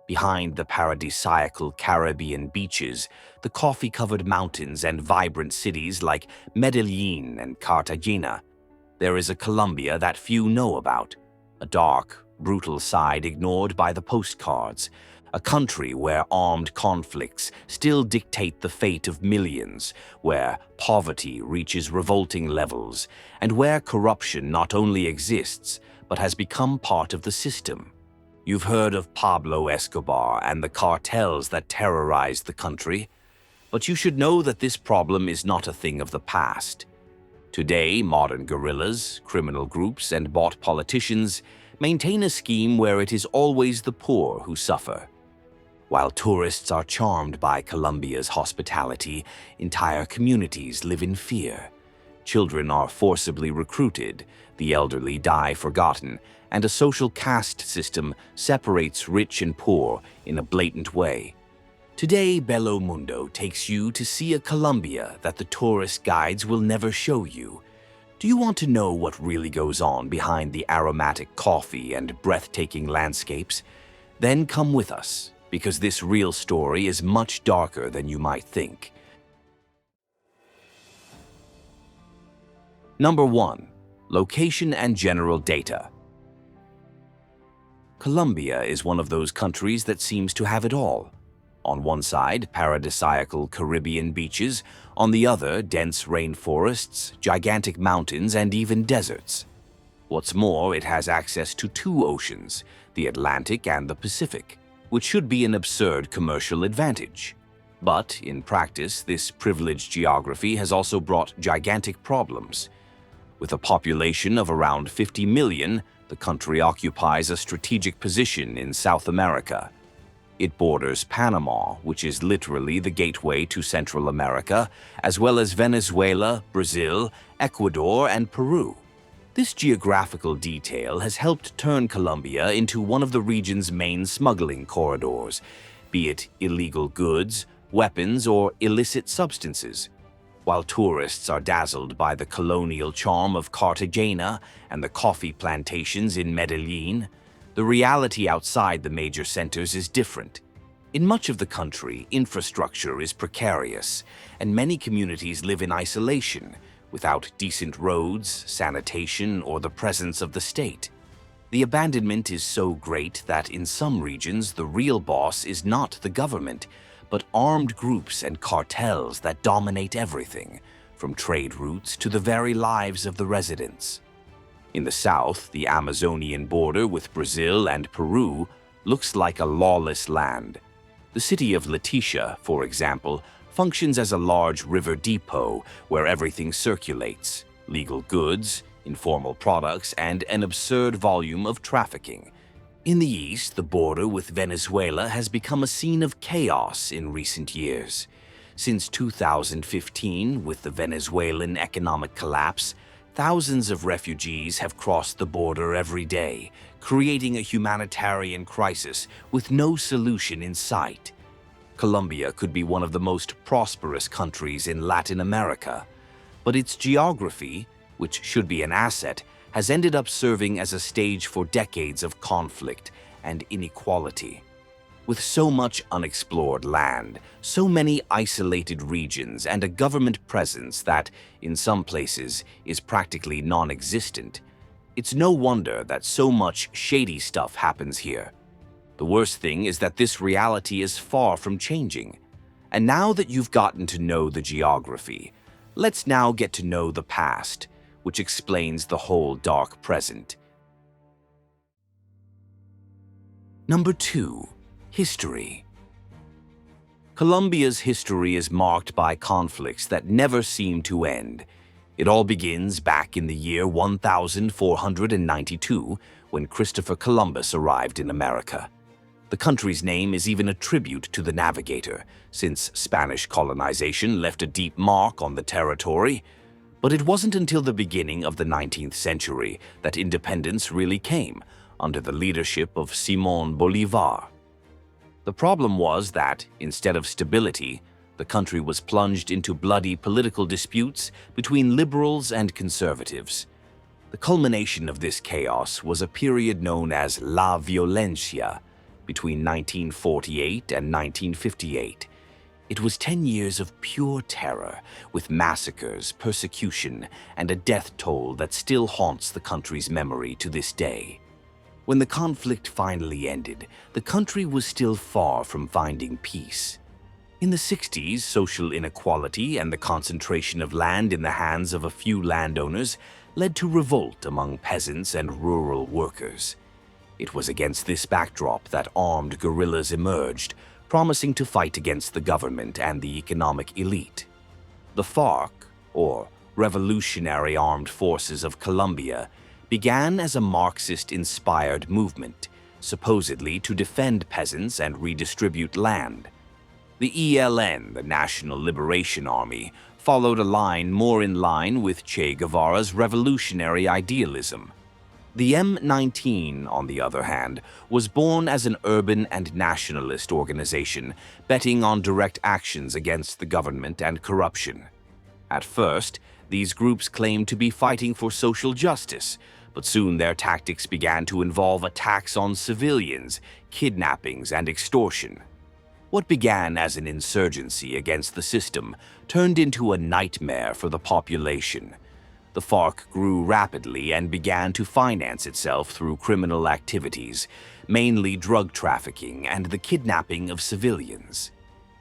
Behind the paradisiacal Caribbean beaches, the coffee-covered mountains and vibrant cities like Medellin and Cartagena, there is a Colombia that few know about, a dark, brutal side ignored by the postcards, a country where armed conflicts still dictate the fate of millions, where poverty reaches revolting levels, and where corruption not only exists but has become part of the system. You've heard of Pablo Escobar and the cartels that terrorized the country, but you should know that this problem is not a thing of the past. Today, modern guerrillas, criminal groups, and bought politicians maintain a scheme where it is always the poor who suffer. While tourists are charmed by Colombia's hospitality, entire communities live in fear. Children are forcibly recruited, the elderly die forgotten, and a social caste system separates rich and poor in a blatant way. Today, Bello Mundo takes you to see a Colombia that the tourist guides will never show you. Do you want to know what really goes on behind the aromatic coffee and breathtaking landscapes? Then come with us, because this real story is much darker than you might think. Number 1. Location and general data. Colombia is one of those countries that seems to have it all. On one side, paradisiacal Caribbean beaches, on the other, dense rainforests, gigantic mountains, and even deserts. What's more, it has access to 2 oceans, the Atlantic and the Pacific, which should be an absurd commercial advantage. But, in practice, this privileged geography has also brought gigantic problems. With a population of around 50 million, the country occupies a strategic position in South America. It borders Panama, which is literally the gateway to Central America, as well as Venezuela, Brazil, Ecuador, and Peru. This geographical detail has helped turn Colombia into one of the region's main smuggling corridors, be it illegal goods, weapons, or illicit substances. While tourists are dazzled by the colonial charm of Cartagena and the coffee plantations in Medellin, the reality outside the major centers is different. In much of the country, infrastructure is precarious, and many communities live in isolation, without decent roads, sanitation, or the presence of the state. The abandonment is so great that in some regions the real boss is not the government, but armed groups and cartels that dominate everything, from trade routes to the very lives of the residents. In the south, the Amazonian border with Brazil and Peru looks like a lawless land. The city of Leticia, for example, functions as a large river depot where everything circulates: legal goods, informal products, and an absurd volume of trafficking. In the east, the border with Venezuela has become a scene of chaos in recent years. Since 2015, with the Venezuelan economic collapse, thousands of refugees have crossed the border every day, creating a humanitarian crisis with no solution in sight. Colombia could be one of the most prosperous countries in Latin America, but its geography, which should be an asset, has ended up serving as a stage for decades of conflict and inequality. With so much unexplored land, so many isolated regions, and a government presence that, in some places, is practically non-existent, it's no wonder that so much shady stuff happens here. The worst thing is that this reality is far from changing. And now that you've gotten to know the geography, let's now get to know the past, which explains the whole dark present. Number 2. History. Colombia's history is marked by conflicts that never seem to end. It all begins back in the year 1492, when Christopher Columbus arrived in America. The country's name is even a tribute to the navigator, since Spanish colonization left a deep mark on the territory. But it wasn't until the beginning of the 19th century that independence really came, under the leadership of Simón Bolívar. The problem was that, instead of stability, the country was plunged into bloody political disputes between liberals and conservatives. The culmination of this chaos was a period known as La Violencia, between 1948 and 1958. It was 10 years of pure terror, with massacres, persecution, and a death toll that still haunts the country's memory to this day. When the conflict finally ended, the country was still far from finding peace. In the 60s, social inequality and the concentration of land in the hands of a few landowners led to revolt among peasants and rural workers. It was against this backdrop that armed guerrillas emerged, promising to fight against the government and the economic elite. The FARC, or Revolutionary Armed Forces of Colombia, began as a Marxist-inspired movement, supposedly to defend peasants and redistribute land. The ELN, the National Liberation Army, followed a line more in line with Che Guevara's revolutionary idealism. The M19, on the other hand, was born as an urban and nationalist organization, betting on direct actions against the government and corruption. At first, these groups claimed to be fighting for social justice, but soon their tactics began to involve attacks on civilians, kidnappings, and extortion. What began as an insurgency against the system turned into a nightmare for the population. The FARC grew rapidly and began to finance itself through criminal activities, mainly drug trafficking and the kidnapping of civilians.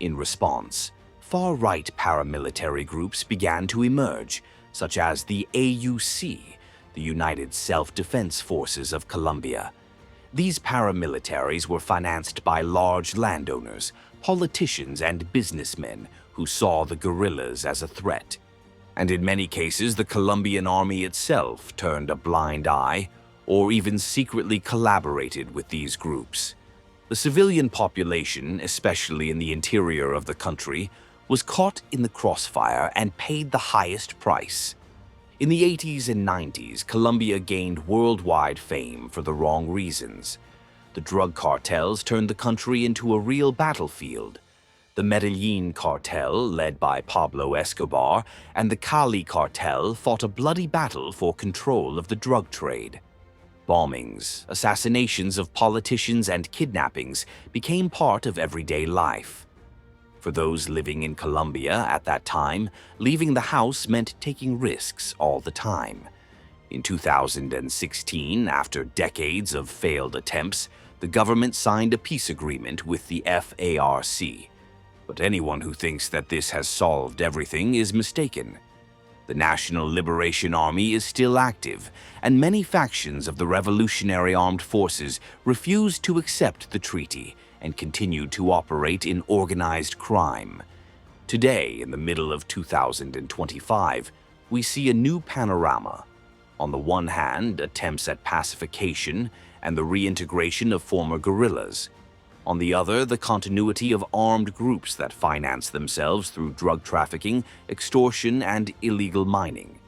In response, far-right paramilitary groups began to emerge, such as the AUC, the United Self-Defense Forces of Colombia. These paramilitaries were financed by large landowners, politicians, and businessmen who saw the guerrillas as a threat. And in many cases, the Colombian army itself turned a blind eye or even secretly collaborated with these groups. The civilian population, especially in the interior of the country, was caught in the crossfire and paid the highest price. In the 80s and 90s, Colombia gained worldwide fame for the wrong reasons. The drug cartels turned the country into a real battlefield. The Medellin cartel, led by Pablo Escobar, and the Cali cartel fought a bloody battle for control of the drug trade. Bombings, assassinations of politicians, and kidnappings became part of everyday life. For those living in Colombia at that time, leaving the house meant taking risks all the time. In 2016, after decades of failed attempts, the government signed a peace agreement with the FARC. But anyone who thinks that this has solved everything is mistaken. The National Liberation Army is still active, and many factions of the Revolutionary Armed Forces refuse to accept the treaty and continue to operate in organized crime. Today, in the middle of 2025, we see a new panorama. On the one hand, attempts at pacification and the reintegration of former guerrillas. On the other, the continuity of armed groups that finance themselves through drug trafficking, extortion, and illegal mining.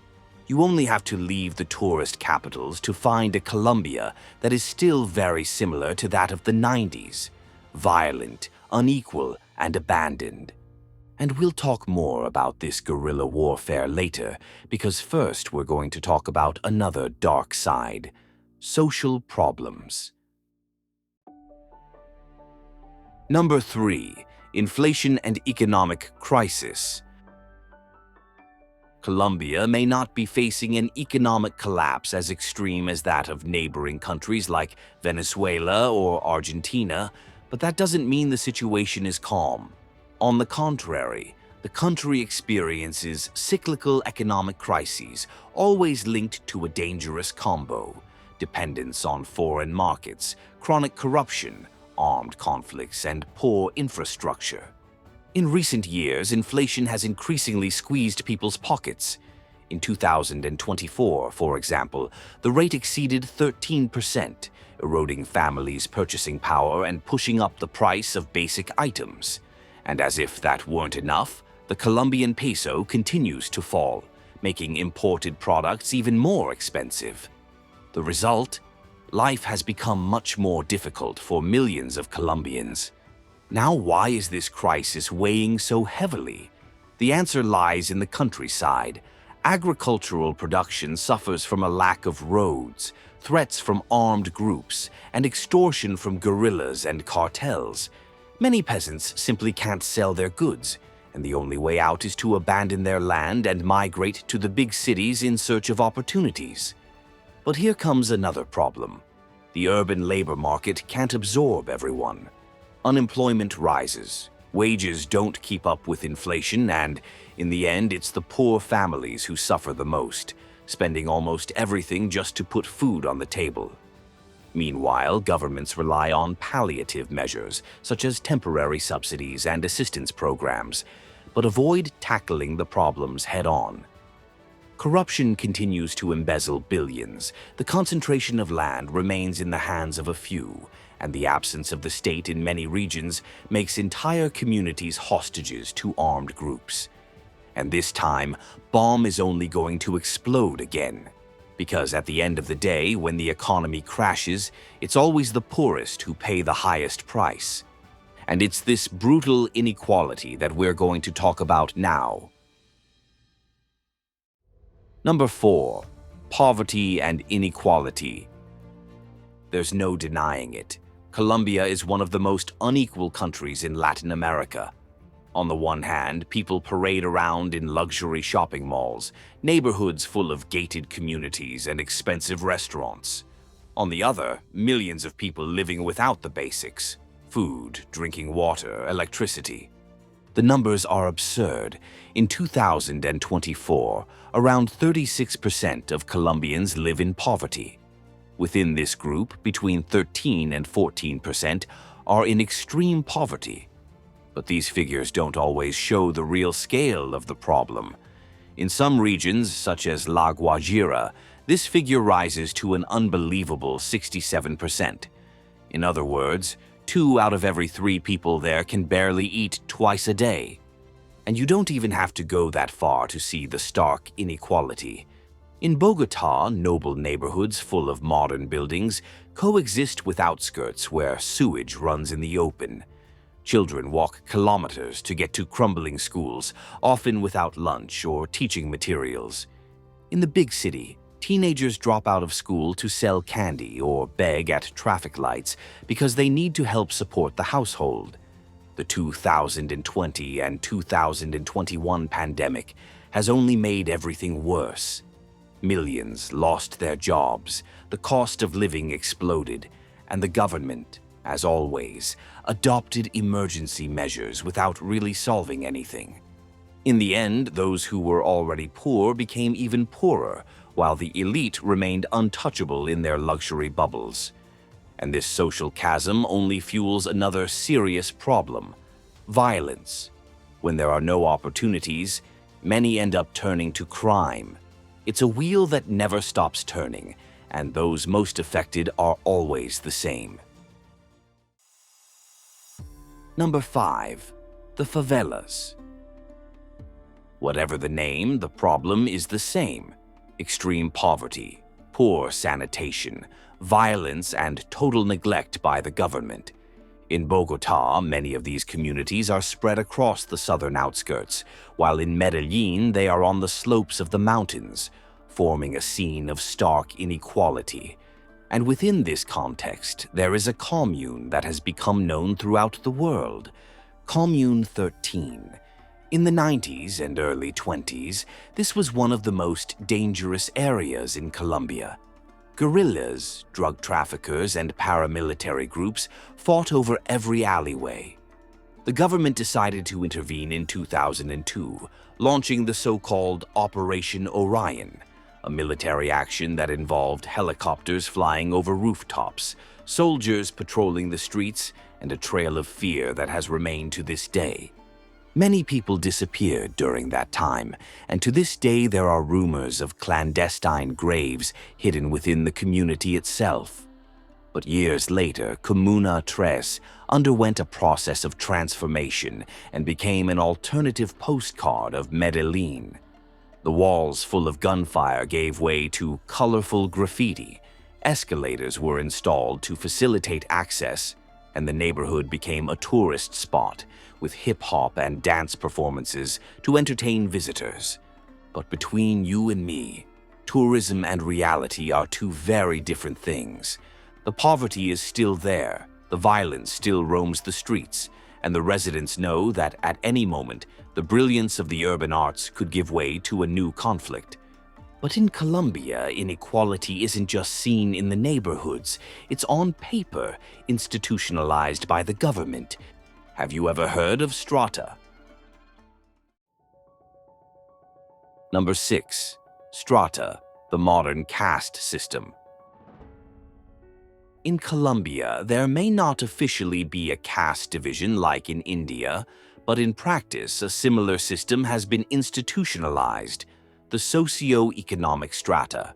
You only have to leave the tourist capitals to find a Colombia that is still very similar to that of the 90s. Violent, unequal, and abandoned. And we'll talk more about this guerrilla warfare later, because first we're going to talk about another dark side: social problems. Number 3. Inflation and economic crisis. Colombia may not be facing an economic collapse as extreme as that of neighboring countries like Venezuela or Argentina, but that doesn't mean the situation is calm. On the contrary, the country experiences cyclical economic crises, always linked to a dangerous combo: dependence on foreign markets, chronic corruption, armed conflicts, and poor infrastructure. In recent years, inflation has increasingly squeezed people's pockets. In 2024, for example, the rate exceeded 13%, eroding families' purchasing power and pushing up the price of basic items. And as if that weren't enough, the Colombian peso continues to fall, making imported products even more expensive. The result? Life has become much more difficult for millions of Colombians. Now, why is this crisis weighing so heavily? The answer lies in the countryside. Agricultural production suffers from a lack of roads, threats from armed groups, and extortion from guerrillas and cartels. Many peasants simply can't sell their goods, and the only way out is to abandon their land and migrate to the big cities in search of opportunities. But here comes another problem. The urban labor market can't absorb everyone. Unemployment rises, wages don't keep up with inflation, and in the end, it's the poor families who suffer the most, spending almost everything just to put food on the table. Meanwhile, governments rely on palliative measures, such as temporary subsidies and assistance programs, but avoid tackling the problems head-on. Corruption continues to embezzle billions, the concentration of land remains in the hands of a few, and the absence of the state in many regions makes entire communities hostages to armed groups. And this time, bomb is only going to explode again. Because at the end of the day, when the economy crashes, it's always the poorest who pay the highest price. And it's this brutal inequality that we're going to talk about now. Number 4. Poverty and inequality. There's no denying it. Colombia is one of the most unequal countries in Latin America. On the one hand, people parade around in luxury shopping malls, neighborhoods full of gated communities and expensive restaurants. On the other, millions of people living without the basics: food, drinking water, electricity. The numbers are absurd. In 2024, around 36% of Colombians live in poverty. Within this group, between 13 and 14% are in extreme poverty. But these figures don't always show the real scale of the problem. In some regions, such as La Guajira, this figure rises to an unbelievable 67%. In other words, 2 out of every 3 people there can barely eat twice a day. And you don't even have to go that far to see the stark inequality. In Bogotá, noble neighborhoods full of modern buildings coexist with outskirts where sewage runs in the open. Children walk kilometers to get to crumbling schools, often without lunch or teaching materials. In the big city, teenagers drop out of school to sell candy or beg at traffic lights because they need to help support the household. The 2020 and 2021 pandemic has only made everything worse. Millions lost their jobs, the cost of living exploded, and the government, as always, adopted emergency measures without really solving anything. In the end, those who were already poor became even poorer, while the elite remained untouchable in their luxury bubbles. And this social chasm only fuels another serious problem: violence. When there are no opportunities, many end up turning to crime. It's a wheel that never stops turning, and those most affected are always the same. Number 5. The favelas. Whatever the name, the problem is the same: extreme poverty, poor sanitation, violence, and total neglect by the government. In Bogotá, many of these communities are spread across the southern outskirts, while in Medellin they are on the slopes of the mountains, forming a scene of stark inequality. And within this context, there is a commune that has become known throughout the world: Commune 13. In the 90s and early 20s, this was one of the most dangerous areas in Colombia. Guerrillas, drug traffickers, and paramilitary groups fought over every alleyway. The government decided to intervene in 2002, launching the so-called Operation Orion, a military action that involved helicopters flying over rooftops, soldiers patrolling the streets, and a trail of fear that has remained to this day. Many people disappeared during that time, and to this day there are rumors of clandestine graves hidden within the community itself. But years later, Comuna 3 underwent a process of transformation and became an alternative postcard of Medellin. The walls full of gunfire gave way to colorful graffiti, escalators were installed to facilitate access, and the neighborhood became a tourist spot with hip-hop and dance performances to entertain visitors. But between you and me, tourism and reality are two very different things. The poverty is still there, the violence still roams the streets, and the residents know that at any moment, the brilliance of the urban arts could give way to a new conflict. But in Colombia, inequality isn't just seen in the neighborhoods, it's on paper, institutionalized by the government. Have you ever heard of strata? Number 6. Strata, the modern caste system. In Colombia, there may not officially be a caste division like in India, but in practice, a similar system has been institutionalized, the socioeconomic strata.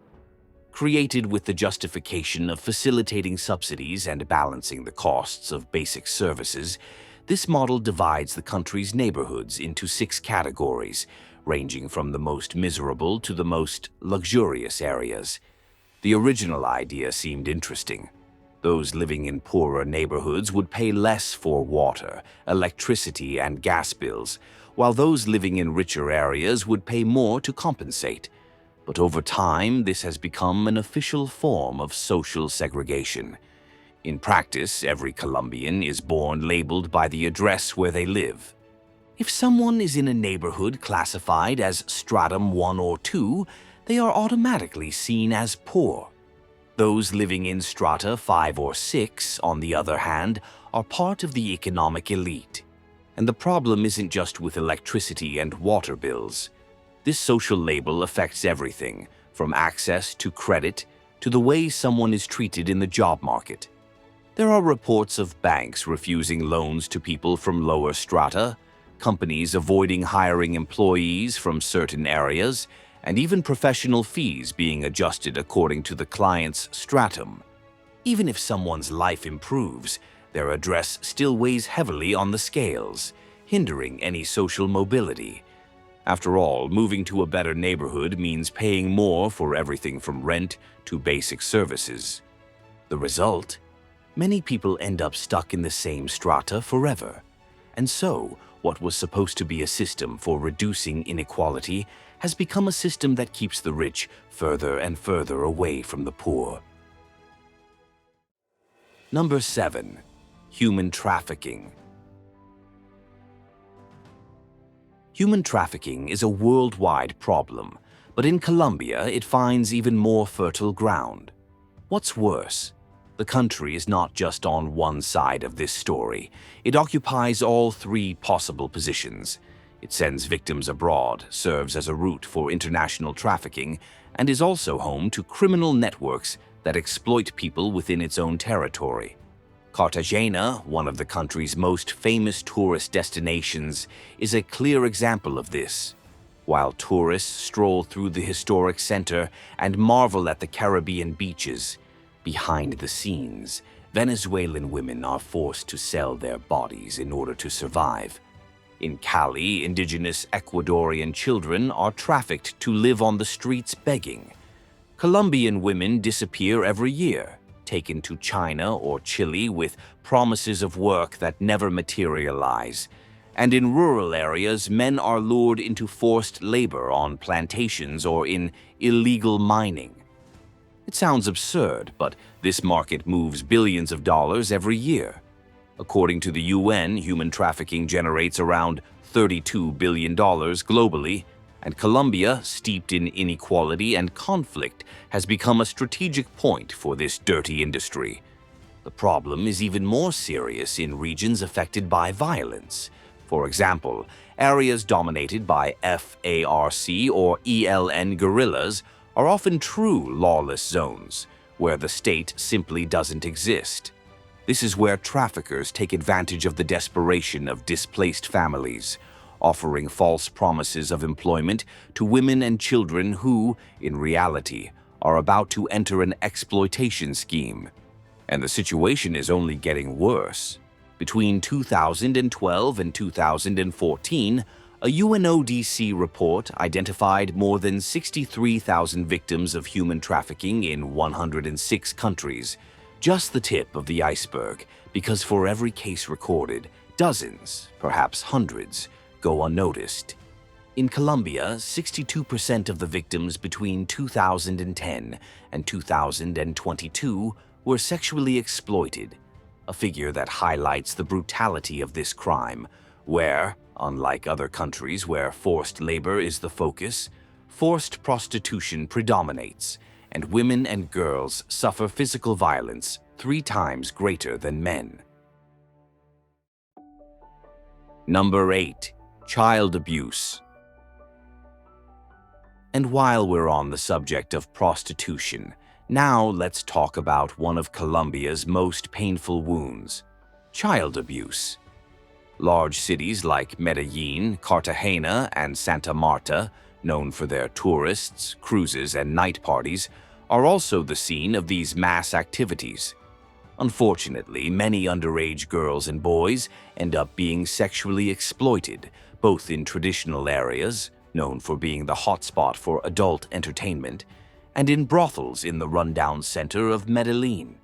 Created with the justification of facilitating subsidies and balancing the costs of basic services, this model divides the country's neighborhoods into 6 categories, ranging from the most miserable to the most luxurious areas. The original idea seemed interesting. Those living in poorer neighborhoods would pay less for water, electricity, and gas bills, while those living in richer areas would pay more to compensate. But over time, this has become an official form of social segregation. In practice, every Colombian is born labeled by the address where they live. If someone is in a neighborhood classified as stratum 1 or 2, they are automatically seen as poor. Those living in strata 5 or 6, on the other hand, are part of the economic elite. And the problem isn't just with electricity and water bills. This social label affects everything, from access to credit to the way someone is treated in the job market. There are reports of banks refusing loans to people from lower strata, companies avoiding hiring employees from certain areas, and even professional fees being adjusted according to the client's stratum. Even if someone's life improves, their address still weighs heavily on the scales, hindering any social mobility. After all, moving to a better neighborhood means paying more for everything from rent to basic services. The result? Many people end up stuck in the same strata forever. And so, what was supposed to be a system for reducing inequality has become a system that keeps the rich further and further away from the poor. Number 7. Human trafficking. Human trafficking is a worldwide problem, but in Colombia it finds even more fertile ground. What's worse? The country is not just on one side of this story. It occupies all 3 possible positions. It sends victims abroad, serves as a route for international trafficking, and is also home to criminal networks that exploit people within its own territory. Cartagena, one of the country's most famous tourist destinations, is a clear example of this. While tourists stroll through the historic center and marvel at the Caribbean beaches, behind the scenes, Venezuelan women are forced to sell their bodies in order to survive. In Cali, indigenous Ecuadorian children are trafficked to live on the streets begging. Colombian women disappear every year, taken to China or Chile with promises of work that never materialize. And in rural areas, men are lured into forced labor on plantations or in illegal mining. It sounds absurd, but this market moves billions of dollars every year. According to the UN, human trafficking generates around $32 billion globally, and Colombia, steeped in inequality and conflict, has become a strategic point for this dirty industry. The problem is even more serious in regions affected by violence. For example, areas dominated by FARC or ELN guerrillas are often true lawless zones, where the state simply doesn't exist. This is where traffickers take advantage of the desperation of displaced families, offering false promises of employment to women and children who, in reality, are about to enter an exploitation scheme. And the situation is only getting worse. Between 2012 and 2014, a UNODC report identified more than 63,000 victims of human trafficking in 106 countries. Just the tip of the iceberg, because for every case recorded, dozens, perhaps hundreds, go unnoticed. In Colombia, 62% of the victims between 2010 and 2022 were sexually exploited, a figure that highlights the brutality of this crime, where, unlike other countries where forced labor is the focus, forced prostitution predominates, and women and girls suffer physical violence 3 times greater than men. Number 8. Child abuse. And while we're on the subject of prostitution, now let's talk about one of Colombia's most painful wounds: child abuse. Large cities like Medellin, Cartagena, and Santa Marta, known for their tourists, cruises, and night parties, are also the scene of these mass activities. Unfortunately, many underage girls and boys end up being sexually exploited, both in traditional areas, known for being the hotspot for adult entertainment, and in brothels in the rundown center of Medellin.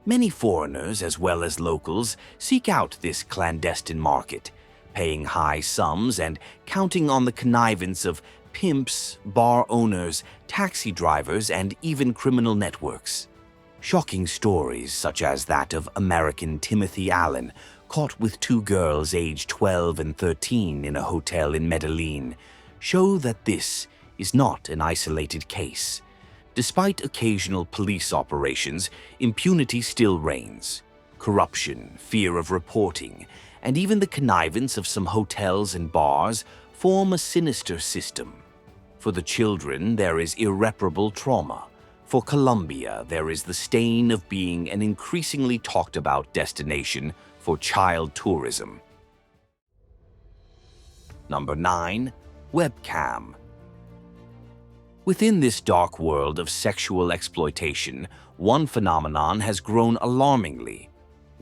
Many foreigners, as well as locals, seek out this clandestine market, paying high sums and counting on the connivance of pimps, bar owners, taxi drivers, and even criminal networks. Shocking stories, such as that of American Timothy Allen, caught with 2 girls aged 12 and 13 in a hotel in Medellin, show that this is not an isolated case. Despite occasional police operations, impunity still reigns. Corruption, fear of reporting, and even the connivance of some hotels and bars form a sinister system. For the children, there is irreparable trauma. For Colombia, there is the stain of being an increasingly talked about destination for child tourism. Number 9. Webcam. Within this dark world of sexual exploitation, one phenomenon has grown alarmingly: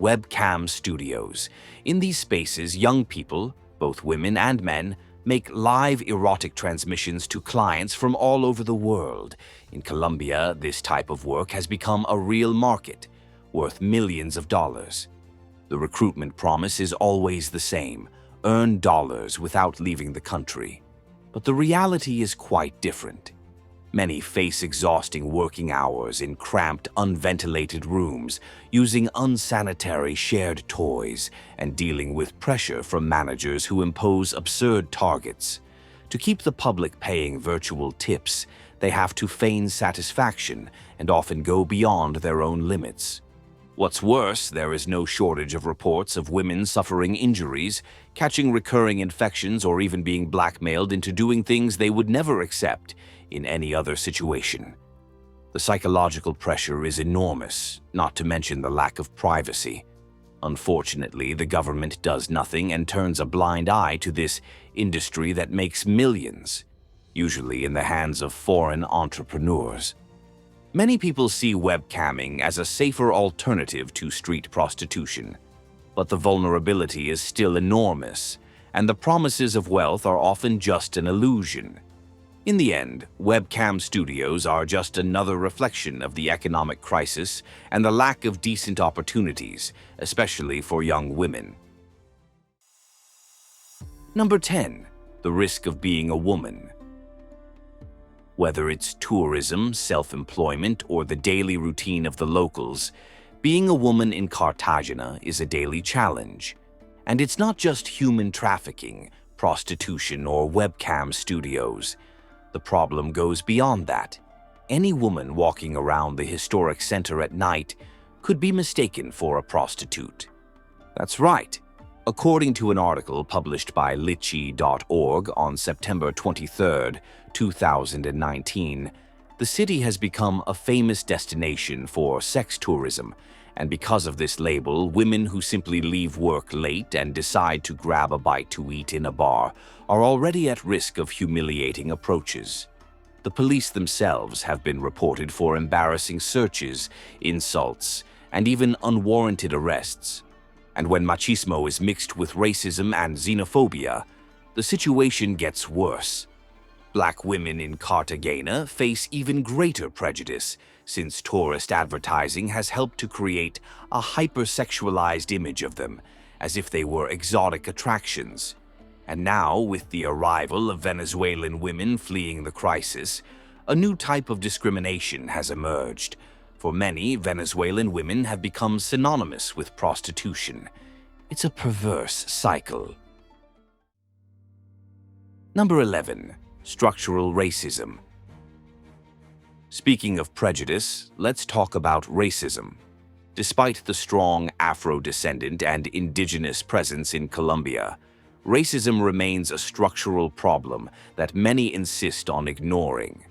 webcam studios. In these spaces, young people, both women and men, make live erotic transmissions to clients from all over the world. In Colombia, this type of work has become a real market, worth millions of dollars. The recruitment promise is always the same: earn dollars without leaving the country. But the reality is quite different. Many face exhausting working hours in cramped, unventilated rooms, using unsanitary shared toys, and dealing with pressure from managers who impose absurd targets. To keep the public paying virtual tips, they have to feign satisfaction and often go beyond their own limits. What's worse, there is no shortage of reports of women suffering injuries, catching recurring infections, or even being blackmailed into doing things they would never accept in any other situation. The psychological pressure is enormous, not to mention the lack of privacy. Unfortunately, the government does nothing and turns a blind eye to this industry that makes millions, usually in the hands of foreign entrepreneurs. Many people see webcamming as a safer alternative to street prostitution, but the vulnerability is still enormous, and the promises of wealth are often just an illusion. In the end, webcam studios are just another reflection of the economic crisis and the lack of decent opportunities, especially for young women. Number 10. The risk of being a woman. Whether it's tourism, self-employment, or the daily routine of the locals, being a woman in Cartagena is a daily challenge. And it's not just human trafficking, prostitution, or webcam studios. The problem goes beyond that. Any woman walking around the historic center at night could be mistaken for a prostitute. That's right. According to an article published by Litchi.org on September 23, 2019, the city has become a famous destination for sex tourism, and because of this label, women who simply leave work late and decide to grab a bite to eat in a bar are already at risk of humiliating approaches. The police themselves have been reported for embarrassing searches, insults, and even unwarranted arrests. And when machismo is mixed with racism and xenophobia, the situation gets worse. Black women in Cartagena face even greater prejudice, since tourist advertising has helped to create a hypersexualized image of them, as if they were exotic attractions. And now, with the arrival of Venezuelan women fleeing the crisis, a new type of discrimination has emerged. For many, Venezuelan women have become synonymous with prostitution. It's a perverse cycle. Number 11. Structural racism. Speaking of prejudice, let's talk about racism. Despite the strong Afro-descendant and indigenous presence in Colombia, racism remains a structural problem that many insist on ignoring.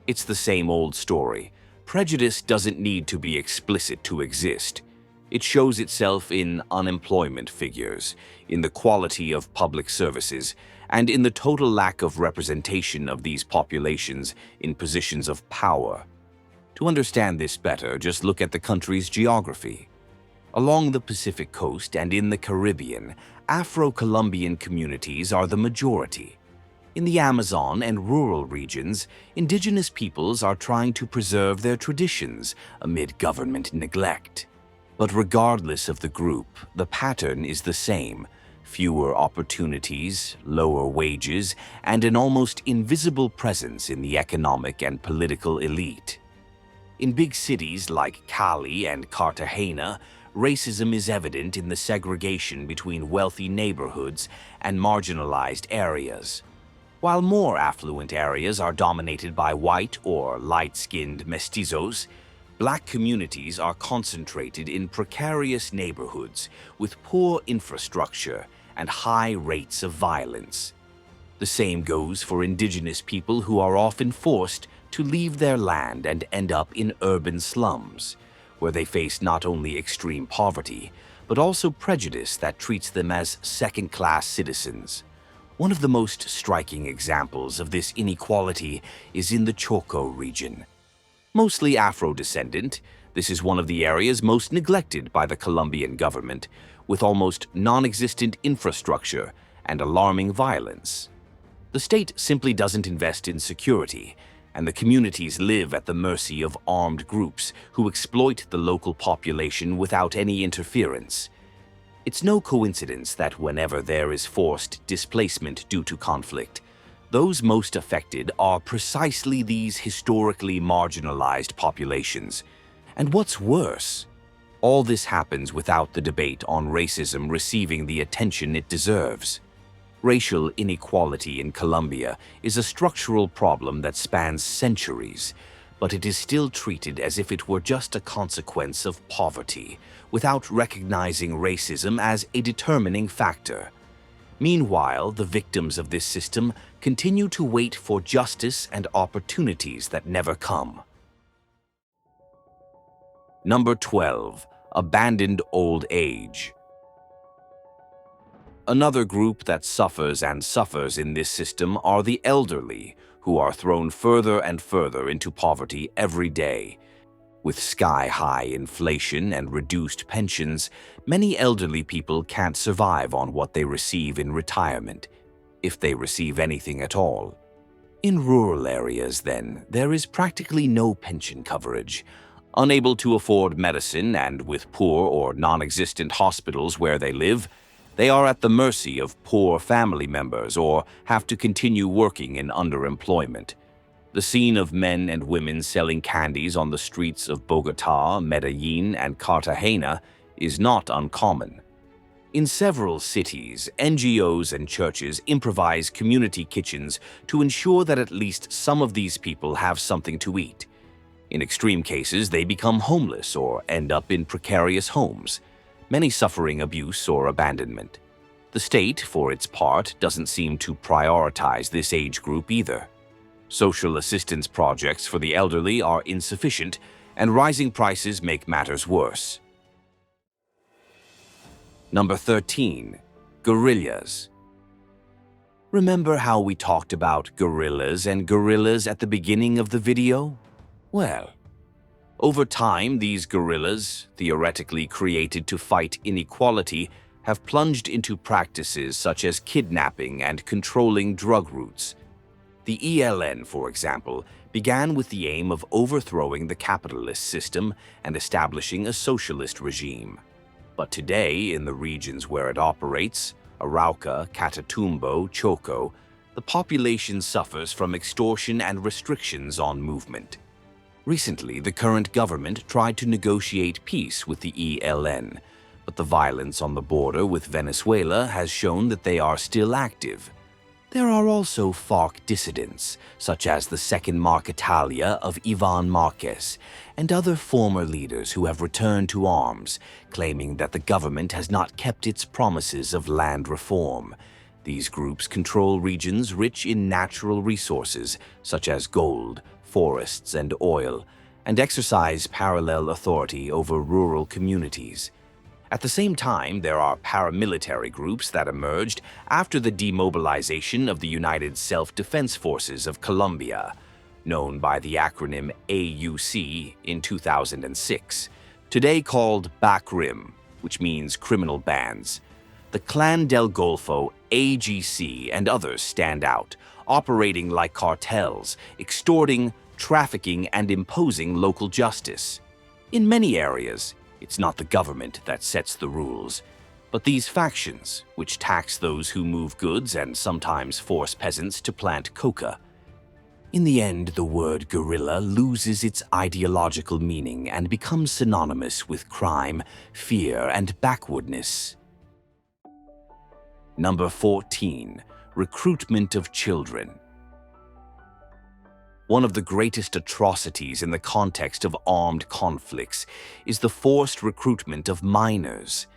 It's the same old story. Prejudice doesn't need to be explicit to exist. It shows itself in unemployment figures, in the quality of public services, and in the total lack of representation of these populations in positions of power. To understand this better, just look at the country's geography. Along the Pacific coast and in the Caribbean, Afro-Colombian communities are the majority. In the Amazon and rural regions, indigenous peoples are trying to preserve their traditions amid government neglect. But regardless of the group, the pattern is the same: fewer opportunities, lower wages, and an almost invisible presence in the economic and political elite. In big cities like Cali and Cartagena, racism is evident in the segregation between wealthy neighborhoods and marginalized areas. While more affluent areas are dominated by white or light-skinned mestizos, Black communities are concentrated in precarious neighborhoods with poor infrastructure and high rates of violence. The same goes for indigenous people, who are often forced to leave their land and end up in urban slums, where they face not only extreme poverty, but also prejudice that treats them as second-class citizens. One of the most striking examples of this inequality is in the Choco region. Mostly Afro-descendant, this is one of the areas most neglected by the Colombian government, with almost non-existent infrastructure and alarming violence. The state simply doesn't invest in security, and the communities live at the mercy of armed groups who exploit the local population without any interference. It's no coincidence that whenever there is forced displacement due to conflict, those most affected are precisely these historically marginalized populations. And what's worse, all this happens without the debate on racism receiving the attention it deserves. Racial inequality in Colombia is a structural problem that spans centuries, but it is still treated as if it were just a consequence of poverty, without recognizing racism as a determining factor. Meanwhile, the victims of this system continue to wait for justice and opportunities that never come. Number 12. Abandoned old age. Another group that suffers in this system are the elderly, who are thrown further and further into poverty every day. With sky-high inflation and reduced pensions, many elderly people can't survive on what they receive in retirement, if they receive anything at all. In rural areas, then, there is practically no pension coverage. Unable to afford medicine and with poor or non-existent hospitals where they live, they are at the mercy of poor family members or have to continue working in underemployment. The scene of men and women selling candies on the streets of Bogotá, Medellín, and Cartagena is not uncommon. In several cities, NGOs and churches improvise community kitchens to ensure that at least some of these people have something to eat. In extreme cases, they become homeless or end up in precarious homes, many suffering abuse or abandonment. The state, for its part, doesn't seem to prioritize this age group either. Social assistance projects for the elderly are insufficient, and rising prices make matters worse. Number 13. Guerrillas. Remember how we talked about guerrillas and guerrillas at the beginning of the video? Well, over time, these guerrillas, theoretically created to fight inequality, have plunged into practices such as kidnapping and controlling drug routes. The ELN, for example, began with the aim of overthrowing the capitalist system and establishing a socialist regime. But today, in the regions where it operates, Arauca, Catatumbo, Choco, the population suffers from extortion and restrictions on movement. Recently, the current government tried to negotiate peace with the ELN, but the violence on the border with Venezuela has shown that they are still active. There are also FARC dissidents, such as the Second Marquetalia of Ivan Marquez, and other former leaders who have returned to arms, claiming that the government has not kept its promises of land reform. These groups control regions rich in natural resources, such as gold, forests, and oil, and exercise parallel authority over rural communities. At the same time, there are paramilitary groups that emerged after the demobilization of the United Self-Defense Forces of Colombia, known by the acronym AUC in 2006, today called BACRIM, which means criminal bands. The Clan del Golfo, AGC, and others stand out, operating like cartels, extorting, trafficking, and imposing local justice. In many areas, it's not the government that sets the rules, but these factions, which tax those who move goods and sometimes force peasants to plant coca. In the end, the word guerrilla loses its ideological meaning and becomes synonymous with crime, fear, and backwardness. Number 14. Recruitment of children. One of the greatest atrocities in the context of armed conflicts is the forced recruitment of minors.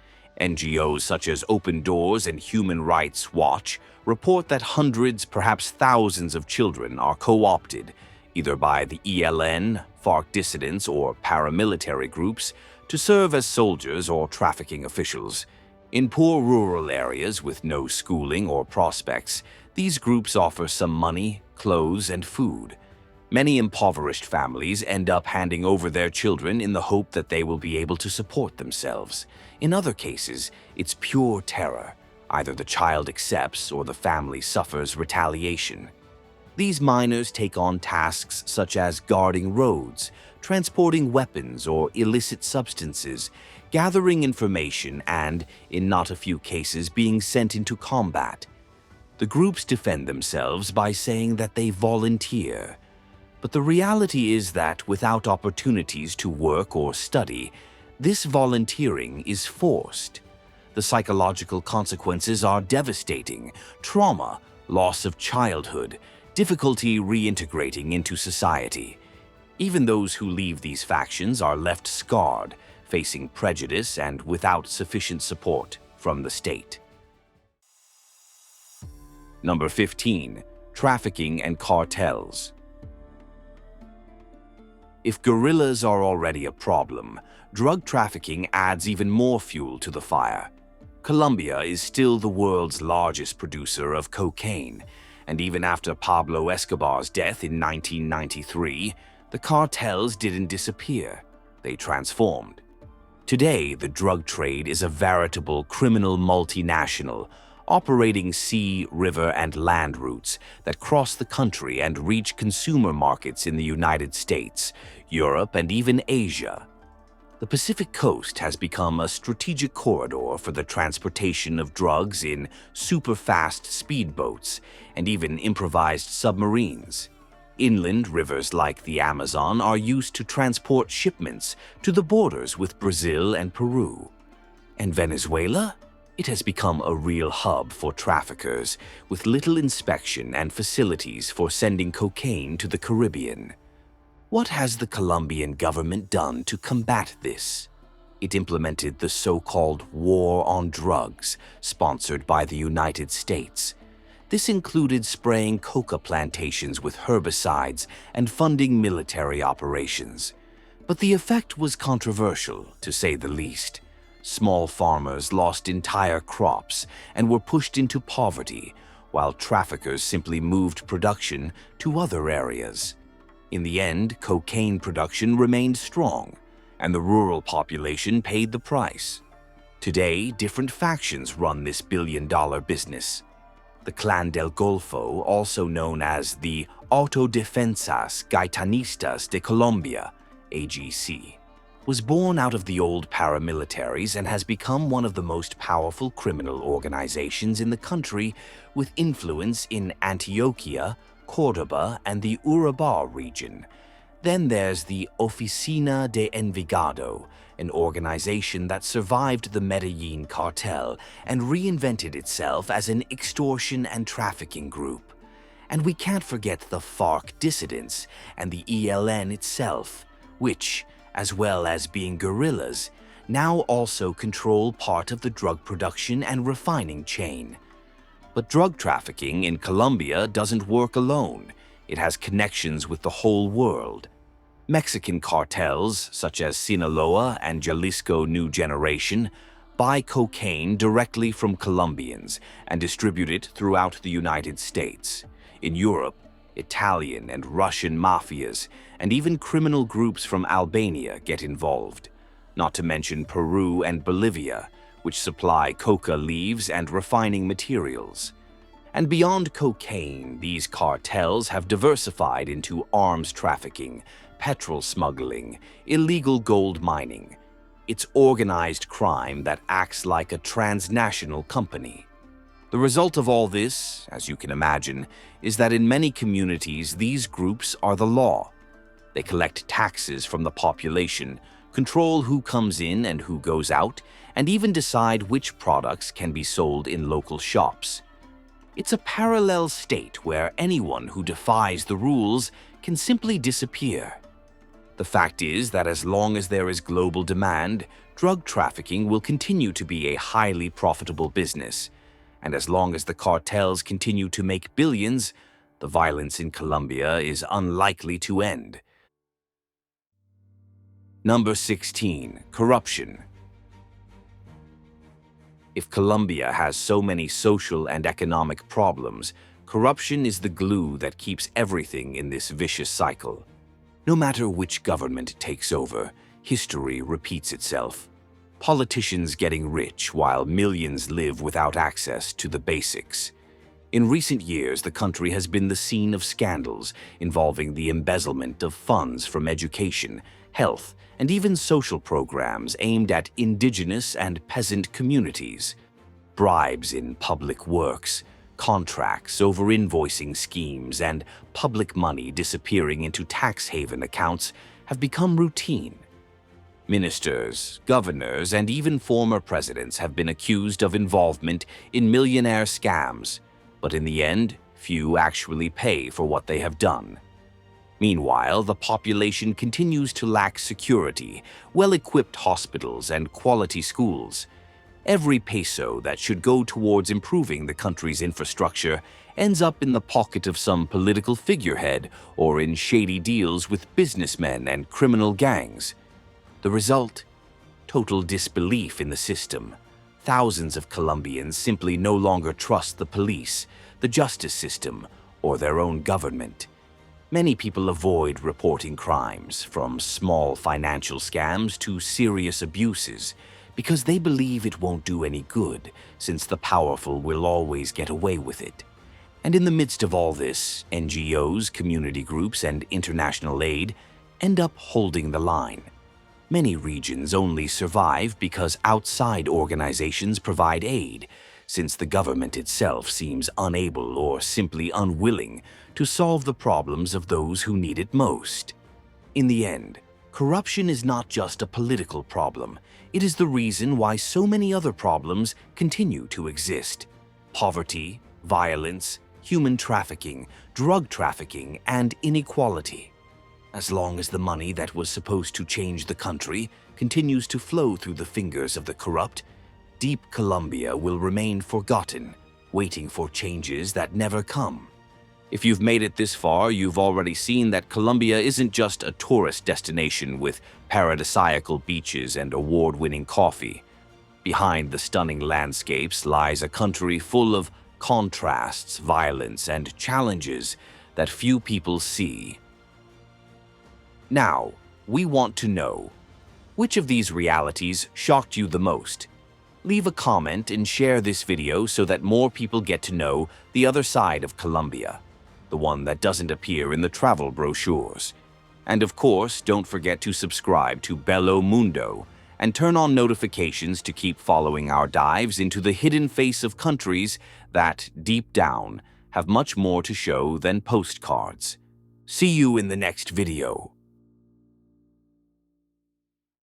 NGOs such as Open Doors and Human Rights Watch report that hundreds, perhaps thousands of children are co-opted, either by the ELN, FARC dissidents, or paramilitary groups, to serve as soldiers or trafficking officials. In poor rural areas with no schooling or prospects, these groups offer some money, clothes, and food. Many impoverished families end up handing over their children in the hope that they will be able to support themselves. In other cases, it's pure terror. Either the child accepts or the family suffers retaliation. These minors take on tasks such as guarding roads, transporting weapons or illicit substances, gathering information, and, in not a few cases, being sent into combat. The groups defend themselves by saying that they volunteer. But the reality is that without opportunities to work or study, this volunteering is forced. The psychological consequences are devastating: trauma, loss of childhood, difficulty reintegrating into society. Even those who leave these factions are left scarred, facing prejudice and without sufficient support from the state. Number 15. Trafficking and cartels. If guerrillas are already a problem, drug trafficking adds even more fuel to the fire. Colombia is still the world's largest producer of cocaine, and even after Pablo Escobar's death in 1993, the cartels didn't disappear, they transformed. Today, the drug trade is a veritable criminal multinational, operating sea, river, and land routes that cross the country and reach consumer markets in the United States, Europe, and even Asia. The Pacific Coast has become a strategic corridor for the transportation of drugs in super-fast speedboats and even improvised submarines. Inland rivers like the Amazon are used to transport shipments to the borders with Brazil and Peru. And Venezuela? It has become a real hub for traffickers, with little inspection and facilities for sending cocaine to the Caribbean. What has the Colombian government done to combat this? It implemented the so-called War on Drugs, sponsored by the United States. This included spraying coca plantations with herbicides and funding military operations. But the effect was controversial, to say the least. Small farmers lost entire crops and were pushed into poverty, while traffickers simply moved production to other areas. In the end, cocaine production remained strong, and the rural population paid the price. Today, different factions run this billion-dollar business. The Clan del Golfo, also known as the Autodefensas Gaitanistas de Colombia, AGC, was born out of the old paramilitaries and has become one of the most powerful criminal organizations in the country, with influence in Antioquia, Córdoba, and the Urabá region. Then there's the Oficina de Envigado, an organization that survived the Medellin cartel and reinvented itself as an extortion and trafficking group. And we can't forget the FARC dissidents and the ELN itself, which, as well as being guerrillas, now also control part of the drug production and refining chain. But drug trafficking in Colombia doesn't work alone. It has connections with the whole world. Mexican cartels, such as Sinaloa and Jalisco New Generation, buy cocaine directly from Colombians and distribute it throughout the United States. In Europe, Italian and Russian mafias, and even criminal groups from Albania get involved, not to mention Peru and Bolivia, which supply coca leaves and refining materials. And beyond cocaine, these cartels have diversified into arms trafficking, petrol smuggling, illegal gold mining. It's organized crime that acts like a transnational company. The result of all this, as you can imagine, is that in many communities these groups are the law. They collect taxes from the population, control who comes in and who goes out, and even decide which products can be sold in local shops. It's a parallel state where anyone who defies the rules can simply disappear. The fact is that as long as there is global demand, drug trafficking will continue to be a highly profitable business. And as long as the cartels continue to make billions, the violence in Colombia is unlikely to end. Number 16. Corruption. If Colombia has so many social and economic problems, corruption is the glue that keeps everything in this vicious cycle. No matter which government takes over, history repeats itself. Politicians getting rich while millions live without access to the basics. In recent years, the country has been the scene of scandals involving the embezzlement of funds from education, health, and even social programs aimed at indigenous and peasant communities. Bribes in public works, contracts over invoicing schemes, and public money disappearing into tax haven accounts have become routine. Ministers, governors, and even former presidents have been accused of involvement in millionaire scams, but in the end, few actually pay for what they have done. Meanwhile, the population continues to lack security, well-equipped hospitals, and quality schools. Every peso that should go towards improving the country's infrastructure ends up in the pocket of some political figurehead or in shady deals with businessmen and criminal gangs. The result? Total disbelief in the system. Thousands of Colombians simply no longer trust the police, the justice system, or their own government. Many people avoid reporting crimes, from small financial scams to serious abuses, because they believe it won't do any good, since the powerful will always get away with it. And in the midst of all this, NGOs, community groups, and international aid end up holding the line. Many regions only survive because outside organizations provide aid, since the government itself seems unable or simply unwilling to solve the problems of those who need it most. In the end, corruption is not just a political problem. It is the reason why so many other problems continue to exist. Poverty, violence, human trafficking, drug trafficking, and inequality. As long as the money that was supposed to change the country continues to flow through the fingers of the corrupt, deep Colombia will remain forgotten, waiting for changes that never come. If you've made it this far, you've already seen that Colombia isn't just a tourist destination with paradisiacal beaches and award-winning coffee. Behind the stunning landscapes lies a country full of contrasts, violence, and challenges that few people see. Now, we want to know, which of these realities shocked you the most? Leave a comment and share this video so that more people get to know the other side of Colombia, the one that doesn't appear in the travel brochures. And of course, don't forget to subscribe to Bello Mundo and turn on notifications to keep following our dives into the hidden face of countries that, deep down, have much more to show than postcards. See you in the next video.